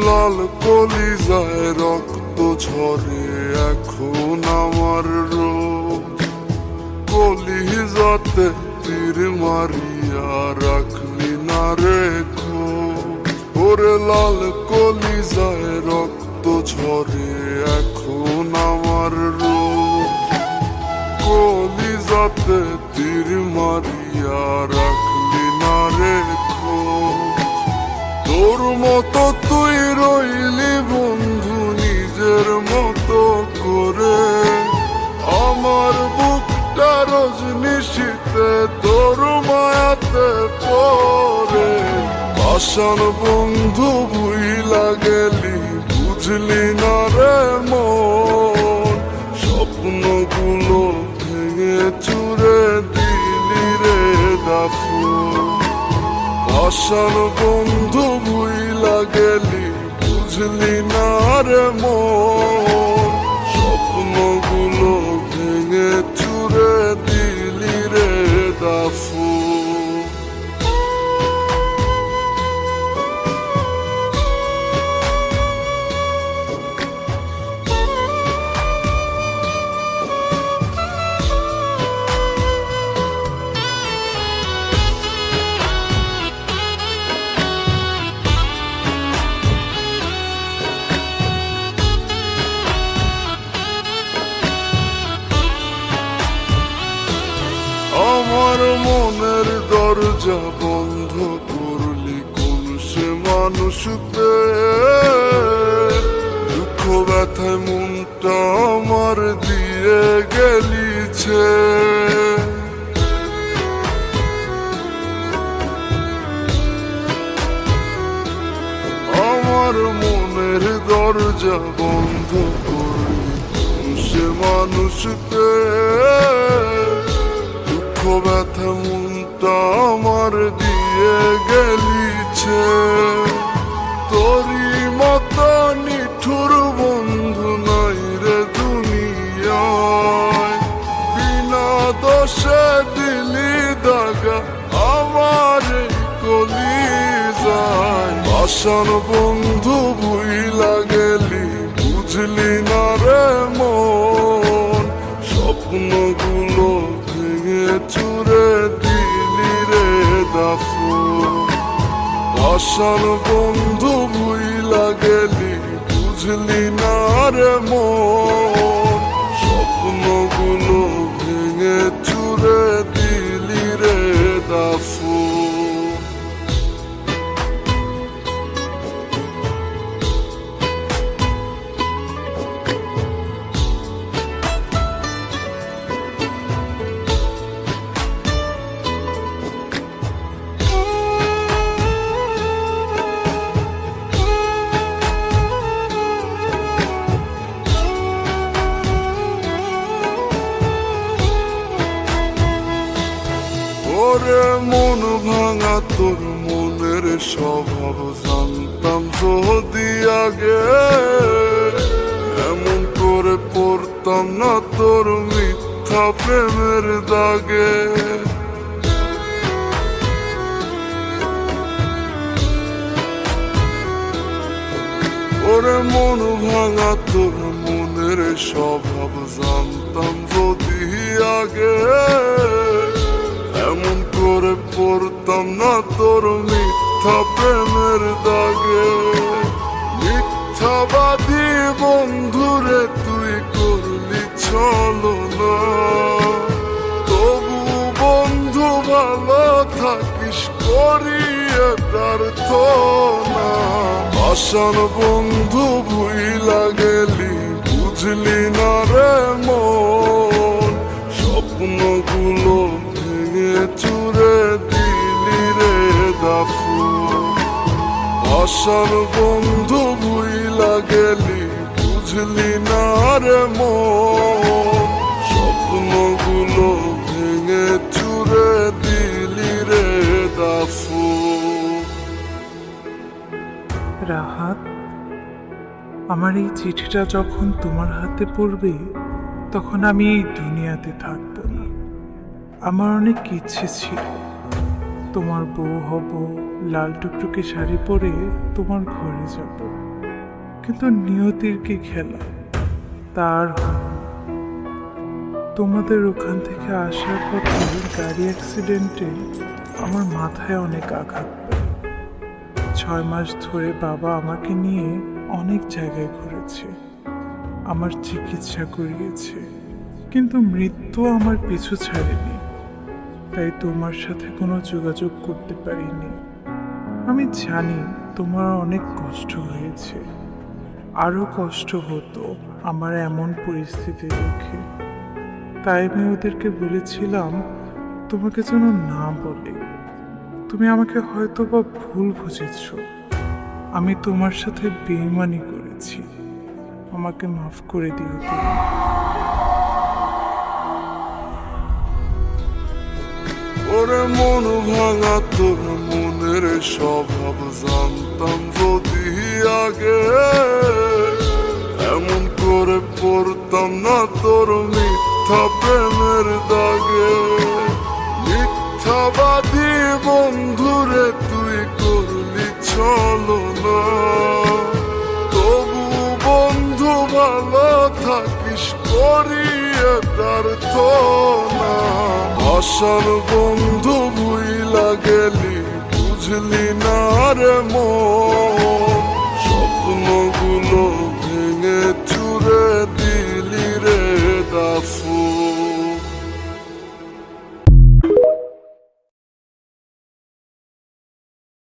লাল কলিজায় রক্ত ঝরে এখন আমার রোজ, কলিজাতে তীর মারিয়া রাখলি না রে খোঁজ। ওরে লাল কলিজায় রক্ত ঝরে এখন আমার রোজ, কলিজাতে তীর মারিয়া রাখলি না রে খোঁজ। তোর মতো তুই রইলি বন্ধু নিজের মতো করে, আমার বুকটা রজনীশীতে তোর মায়াতে পড়ে। আশান বন্ধু ভুইলা গেলি বুঝলি না রে মন, স্বপ্নগুলো ভেঙে চুরে দিলি রে দাফন। আশান বন্ধু ভুইলা গেলি বুঝলি না রে মন, স্বপ্নগুলো ভেঙে চুরে দিলি রে দাফন। আমার মনের দরজা বন্ধ করলি কোন সে মানুষতে, দুঃখ ব্যথায় মনটা আমার দিয়ে গেলিছে। আমার মনের দরজা বন্ধ করলি কোন সে মানুষতে, ব্যথা মনটা আমার দিয়ে গেলিছে। তোরই মতো নিঠুর বন্ধু নাই রে দুনিয়ায়, বিনা দোষে দিলি দাগা আমার কলিজায়। আশান বন্ধু ভুইলা গেলি বুঝলি না রে মন, স্বপ্নগুলো চুরে দিলি রে দাফন। আশান বন্ধু ভুইলা গেলি বুঝলি না রে মন, স্বপ্নগুলো ভেঙে চুরে দিলি রে দাফন। ওরে মন ভাঙা তোর মনের স্বভাব জানতাম যদি আগে, এমন করে পড়তাম না তোর মিথ্যা প্রেমের দাগে। ওরে মন ভাঙা তোর মনের স্বভাব জানতাম যদি আগে, এমন করে পড়তাম না তোর মিথ্যা প্রেমের দাগে। মিথ্যাবাদী বন্ধুরে তুই করলি ছলনা, তবু বন্ধু ভালো থাকিস করিয়ে প্রার্থনা। আশান বন্ধু ভুইলা গেলি বুঝলি না রে মন, স্বপ্নগুলো ভেঙে চুরে দিলি রে দাফন। আশান বন্ধু ভুইলা গেলি বুঝলি না রে মন, স্বপ্নগুলো ভেঙে চুরে দিলি রে দাফন। রাহাত, আমার এই চিঠিটা যখন তোমার হাতে পড়বে তখন আমি এই দুনিয়াতে থাকবো না। আমার অনেক ইচ্ছে ছিল, তোমার বউ হব, লাল টুকটুকে শাড়ি পরে তোমার ঘরে যাব, কিন্তু নিয়তির কি খেলা, তার হলো না। তোমাদের ওখান থেকে আসার পথে গাড়ি অ্যাক্সিডেন্টে আমার মাথায় অনেক আঘাত পায়। 6 মাস ধরে বাবা আমাকে নিয়ে অনেক জায়গায় ঘুরেছে, আমার চিকিৎসা করিয়েছে, কিন্তু মৃত্যু আমার পিছু ছাড়েনি। তাই তোমার সাথে কোনো যোগাযোগ করতে পারিনি। আমি জানি তোমার অনেক কষ্ট হয়েছে, আরো কষ্ট হতো আমার এমন পরিস্থিতি দেখে। তাই আমি ওদেরকে বলেছিলাম তোমাকে যেন না বলে। তুমি আমাকে হয়তো বা ভুল বুঝেছ, আমি তোমার সাথে বেইমানি করেছি, আমাকে মাফ করে দিও তুমি। ওরে মন ভাঙা তোর মনের স্বভাব জানতাম যদি আগে, এমন করে পড়তাম না তোর মিথ্যা প্রেমের দাগে। মিথ্যাবাদী বন্ধুরে তুই করলি ছলনা, তবু বন্ধু ভালো থাকিস করিয়ে তার তো না। আশার বন্ধু ভুইলা গেলি, বুঝলি না রে মন, স্বপ্নগুলো ভেঙে